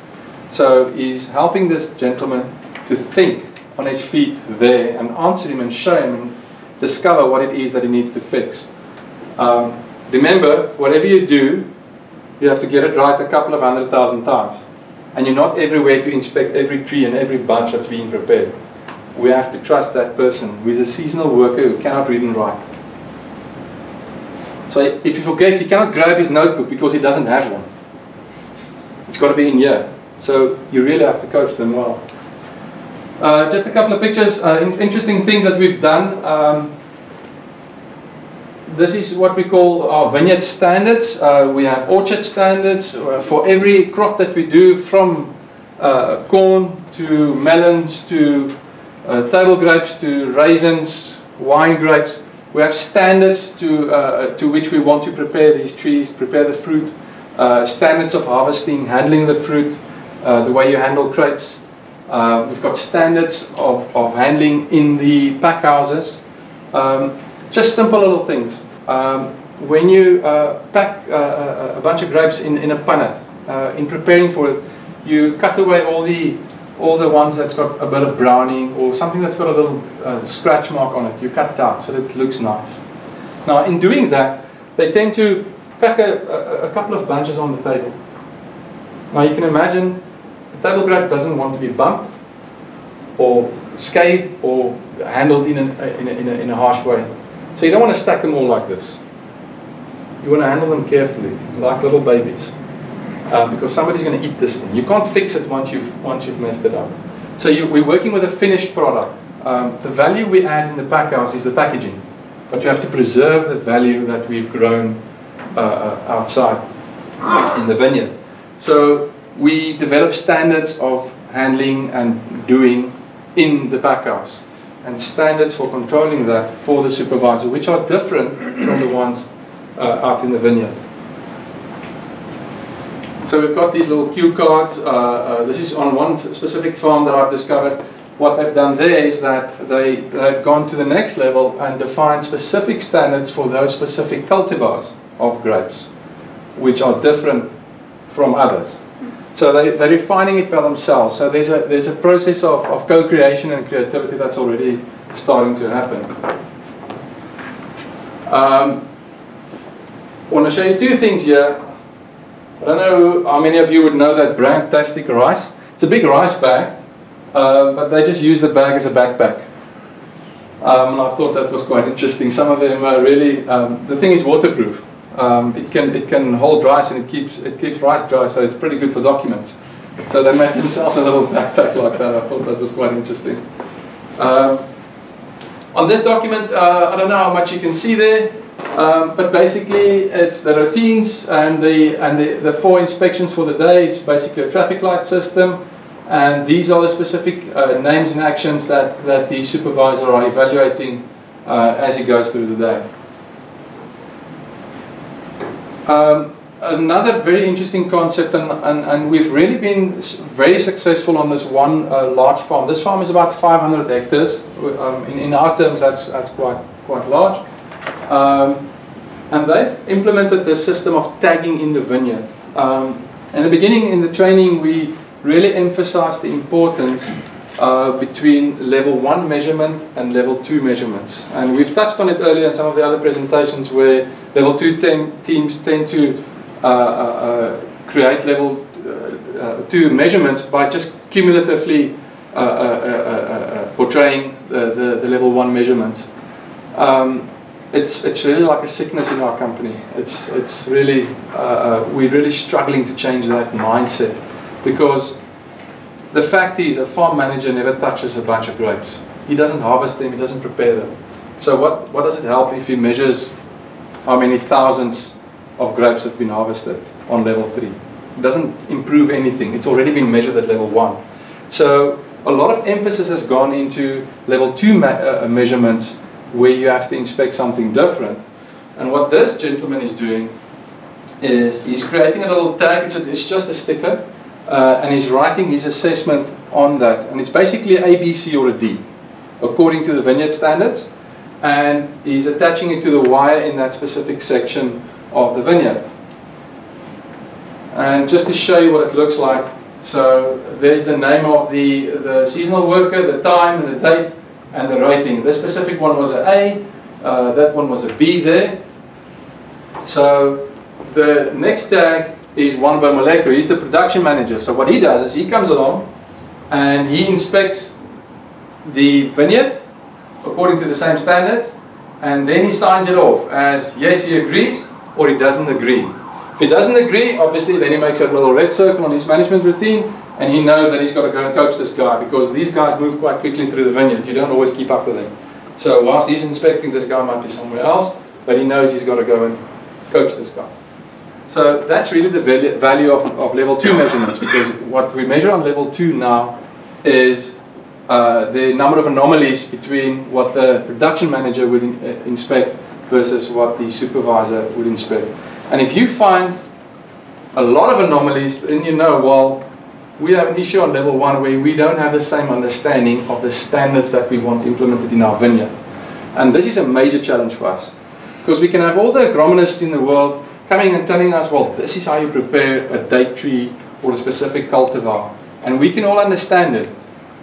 So he's helping this gentleman to think on his feet there and answer him and show him and discover what it is that he needs to fix. Remember, whatever you do, you have to get it right a couple of 100,000 times. And you're not everywhere to inspect every tree and every bunch that's being prepared. We have to trust that person who is a seasonal worker who cannot read and write. So if he forgets, he cannot grab his notebook because he doesn't have one. It's got to be in here. So you really have to coach them well. Just a couple of pictures, interesting things that we've done. This is what we call our vineyard standards. We have orchard standards for every crop that we do, from corn to melons to table grapes to raisins, wine grapes. We have standards to which we want to prepare these trees, prepare the fruit, standards of harvesting, handling the fruit, the way you handle crates. We've got standards of handling in the pack houses. Just simple little things. When you pack a bunch of grapes in a punnet, in preparing for it, you cut away all the ones that's got a bit of browning or something that's got a little scratch mark on it. You cut it out so that it looks nice. Now, in doing that, they tend to pack a couple of bunches on the table. Now, you can imagine the table grape doesn't want to be bumped or scathed or handled in a harsh way. So you don't want to stack them all like this. You want to handle them carefully, like little babies, because somebody's going to eat this thing. You can't fix it once you've messed it up. So we're working with a finished product. The value we add in the pack house is the packaging, but you have to preserve the value that we've grown outside in the vineyard. So we develop standards of handling and doing in the pack house, and standards for controlling that for the supervisor, which are different from the ones out in the vineyard. So we've got these little cue cards. This is on one specific farm that I've discovered. What they've done there is that they've gone to the next level and defined specific standards for those specific cultivars of grapes, which are different from others. So they're refining it by themselves. So there's a process of co-creation and creativity that's already starting to happen. I want to show you two things here. I don't know how many of you would know that brand Tastic Rice. It's a big rice bag, but they just use the bag as a backpack. And I thought that was quite interesting. Some of them are really, the thing is waterproof. It can hold rice and it keeps rice dry, so it's pretty good for documents. So they made themselves a little backpack like that. I thought that was quite interesting. On this document, I don't know how much you can see there, but basically it's the routines and the 4 inspections for the day. It's basically a traffic light system, and these are the specific names and actions that the supervisor are evaluating as he goes through the day. Another very interesting concept, and we've really been very successful on this one large farm. This farm is about 500 hectares. In our terms, that's quite large. And they've implemented the system of tagging in the vineyard. In the beginning, in the training, we really emphasized the importance between level 1 measurement and level 2 measurements. And we've touched on it earlier in some of the other presentations where level 2 teams tend to create level 2 measurements by just cumulatively portraying the level 1 measurements. it's really like a sickness in our company. It's really, we're really struggling to change that mindset, because the fact is a farm manager never touches a bunch of grapes. He doesn't harvest them, he doesn't prepare them. So what does it help if he measures how many thousands of grapes have been harvested on level 3? It doesn't improve anything. It's already been measured at level 1. So a lot of emphasis has gone into level 2 measurements, where you have to inspect something different. And what this gentleman is doing is he's creating a little tag. It's just a sticker, and he's writing his assessment on that. And it's basically A, B, C, or a D, according to the vineyard standards. And he's attaching it to the wire in that specific section of the vineyard. And just to show you what it looks like, so there's the name of the seasonal worker, the time and the date, and the rating. This specific one was an A, that one was a B there. So the next tag is Juan Bomoleko. He's the production manager. So what he does is he comes along and he inspects the vineyard according to the same standards, and then he signs it off as yes, he agrees, or he doesn't agree. If he doesn't agree, obviously then he makes a little red circle on his management routine, and he knows that he's got to go and coach this guy, because these guys move quite quickly through the vineyard. You don't always keep up with them. So whilst he's inspecting, this guy might be somewhere else, but he knows he's got to go and coach this guy. So that's really the value of level 2 measurements, because what we measure on level 2 now is the number of anomalies between what the production manager would inspect versus what the supervisor would inspect. And if you find a lot of anomalies, then you know, well, we have an issue on level 1 where we don't have the same understanding of the standards that we want implemented in our vineyard. And this is a major challenge for us, because we can have all the agronomists in the world coming and telling us, well, this is how you prepare a date tree or a specific cultivar. And we can all understand it,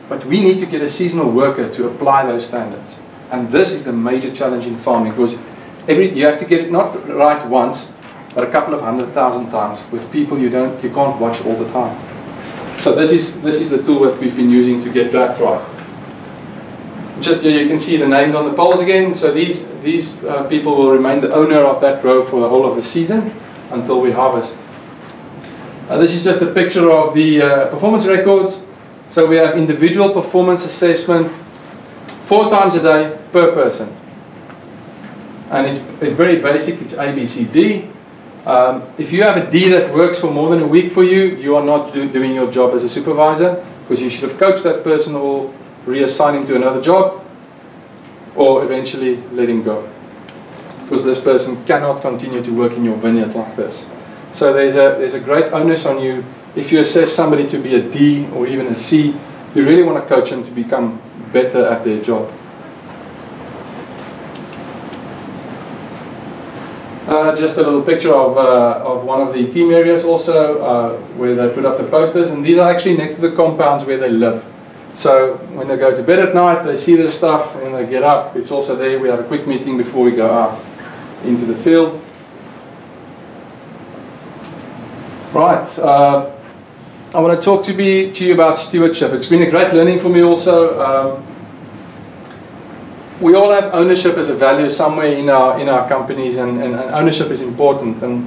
but we need to get a seasonal worker to apply those standards. And this is the major challenge in farming, because you have to get it not right once, but a couple of 100,000 times with people you can't watch all the time. So this is the tool that we've been using to get that right. Just here you can see the names on the poles again. So these people will remain the owner of that row for the whole of the season until we harvest. This is just a picture of the performance records. So we have individual performance assessment 4 times a day per person. And it's very basic, it's A, B, C, D. If you have a D that works for more than a week for you, you are not doing your job as a supervisor, because you should have coached that person or reassign him to another job, or eventually let him go, because this person cannot continue to work in your vineyard like this. So there's a great onus on you. If you assess somebody to be a D or even a C, you really want to coach them to become better at their job. Just a little picture of one of the team areas also, where they put up the posters, and these are actually next to the compounds where they live. So when they go to bed at night, they see this stuff, and they get up. It's also there. We have a quick meeting before we go out into the field. Right, I want to talk to you about stewardship. It's been a great learning for me also. We all have ownership as a value somewhere in our companies, and ownership is important. And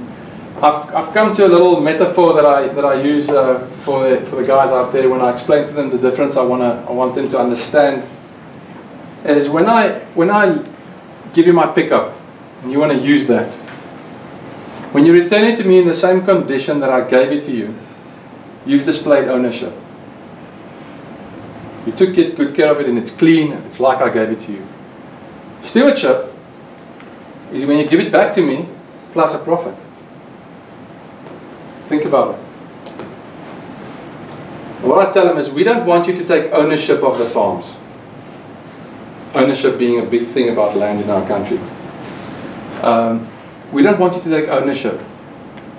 I've come to a little metaphor that I use for the guys out there when I explain to them the difference I want them to understand. Is when I give you my pickup and you want to use that, when you return it to me in the same condition that I gave it to you, you've displayed ownership. You took good care of it, and it's clean, and it's like I gave it to you. Stewardship is when you give it back to me plus a profit. Think about it. What I tell them is, we don't want you to take ownership of the farms. Ownership being a big thing about land in our country. We don't want you to take ownership.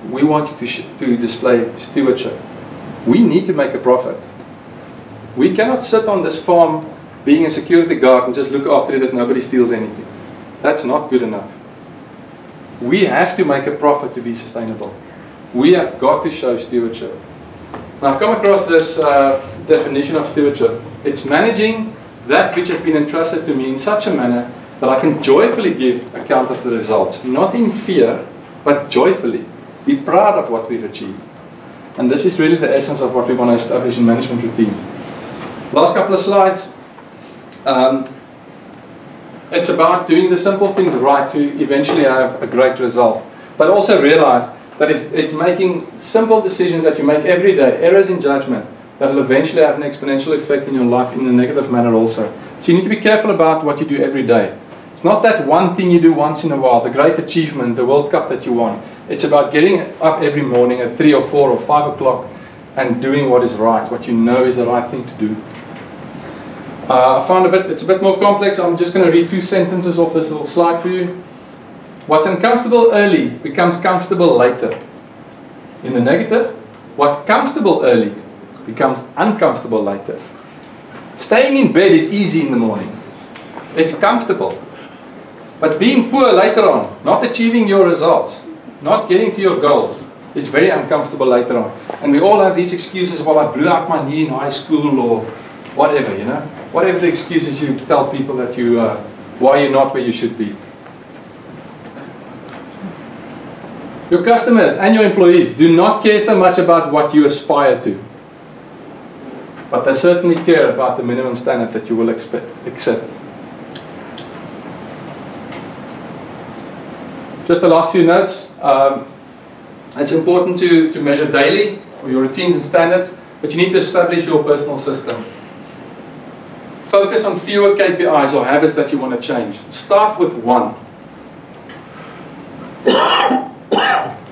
We want you to display stewardship. We need to make a profit. We cannot sit on this farm being a security guard and just look after it that nobody steals anything. That's not good enough. We have to make a profit to be sustainable. We have got to show stewardship. Now, I've come across this definition of stewardship. It's managing that which has been entrusted to me in such a manner that I can joyfully give account of the results, not in fear, but joyfully. Be proud of what we've achieved. And this is really the essence of what we want to establish in management routines. Last couple of slides. It's about doing the simple things right to eventually have a great result. But also realize that it's making simple decisions that you make every day, errors in judgment, that will eventually have an exponential effect in your life in a negative manner also. So you need to be careful about what you do every day. It's not that one thing you do once in a while, the great achievement, the World Cup that you won. It's about getting up every morning at 3 or 4 or 5 o'clock and doing what is right, what you know is the right thing to do. I found it's a bit more complex. I'm just going to read 2 sentences off this little slide for you. What's uncomfortable early becomes comfortable later. In the negative, what's comfortable early becomes uncomfortable later. Staying in bed is easy in the morning. It's comfortable. But being poor later on, not achieving your results, not getting to your goals, is very uncomfortable later on. And we all have these excuses, well, I blew out my knee in high school or whatever, you know. Whatever the excuses you tell people that why you're not where you should be. Your customers and your employees do not care so much about what you aspire to. But they certainly care about the minimum standard that you will accept. Just the last few notes. It's important to measure daily for your routines and standards, but you need to establish your personal system. Focus on fewer KPIs or habits that you want to change. Start with one.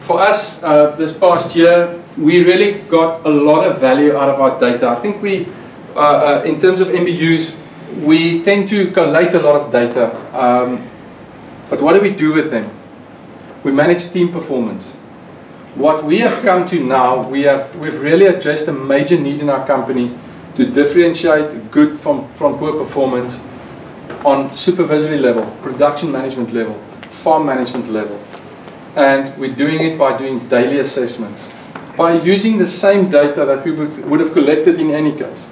For us, this past year, we really got a lot of value out of our data. I think we, in terms of MBUs, we tend to collate a lot of data. But what do we do with them? We manage team performance. What we have come to now, we've really addressed a major need in our company to differentiate good from poor performance on supervisory level, production management level, farm management level. And we're doing it by doing daily assessments, by using the same data that we would have collected in any case.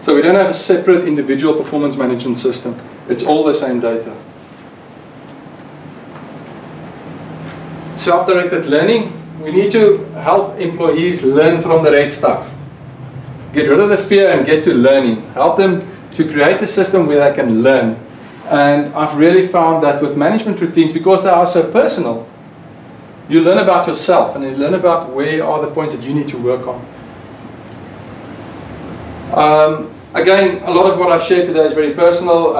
So we don't have a separate individual performance management system. It's all the same data. Self-directed learning. We need to help employees learn from the red stuff. Get rid of the fear and get to learning. Help them to create a system where they can learn. And I've really found that with management routines, because they are so personal, you learn about yourself and you learn about where are the points that you need to work on. Again, a lot of what I've shared today is very personal.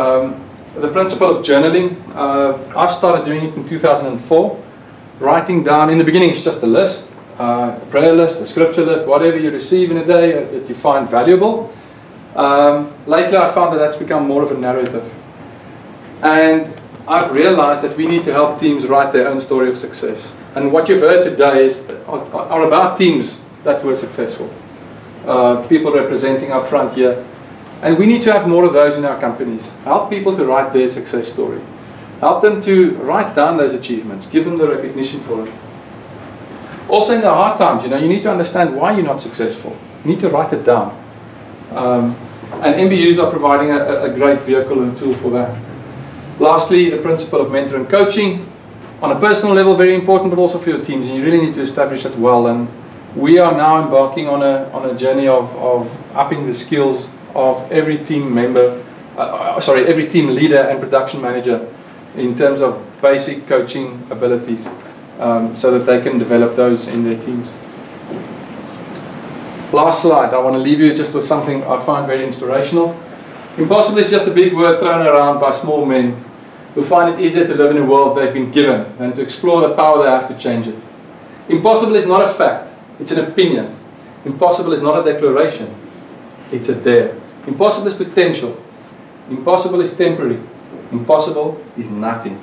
The principle of journaling, I've started doing it in 2004. Writing down, in the beginning it's just a list, a prayer list, a scripture list, whatever you receive in a day that you find valuable. Lately I found that that's become more of a narrative. And I've realized that we need to help teams write their own story of success. And what you've heard today are about teams that were successful. People representing up front here. And we need to have more of those in our companies. Help people to write their success story. Help them to write down those achievements. Give them the recognition for it. Also in the hard times, you need to understand why you're not successful. You need to write it down. And MBUs are providing a great vehicle and tool for that. Lastly, the principle of mentor and coaching. On a personal level, very important, but also for your teams. And you really need to establish it well. And we are now embarking on a journey of upping the skills of every team member, every team leader and production manager in terms of basic coaching abilities, so that they can develop those in their teams. Last slide, I want to leave you just with something I find very inspirational. Impossible is just a big word thrown around by small men who find it easier to live in a world they've been given than to explore the power they have to change it. Impossible is not a fact, it's an opinion. Impossible is not a declaration, it's a dare. Impossible is potential. Impossible is temporary. Impossible is nothing.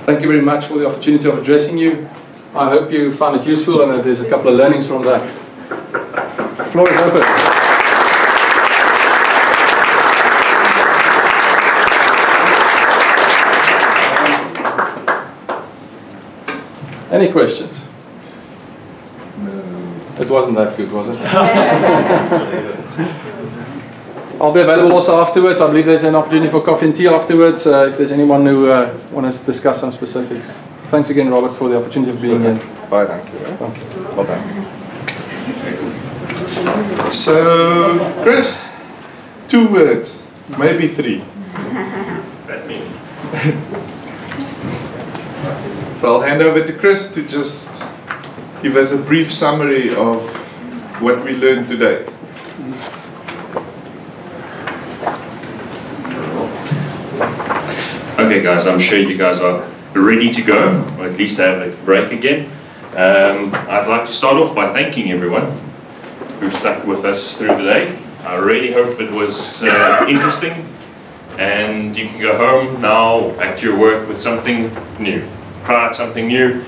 Thank you very much for the opportunity of addressing you. I hope you found it useful and that there's a couple of learnings from that. The floor is open. Any questions? No. It wasn't that good, was it? I'll be available also afterwards. I believe there's an opportunity for coffee and tea afterwards if there's anyone who wants to discuss some specifics. Thanks again, Robert, for the opportunity of being here. Bye, thank you. Thank you. Well done. So, Chris, 2 words, maybe 3. So I'll hand over to Chris to just give us a brief summary of what we learned today. Okay guys, I'm sure you guys are ready to go, or at least have a break again. I'd like to start off by thanking everyone who stuck with us through the day. I really hope it was interesting, and you can go home now at your work with something new. Try out something new,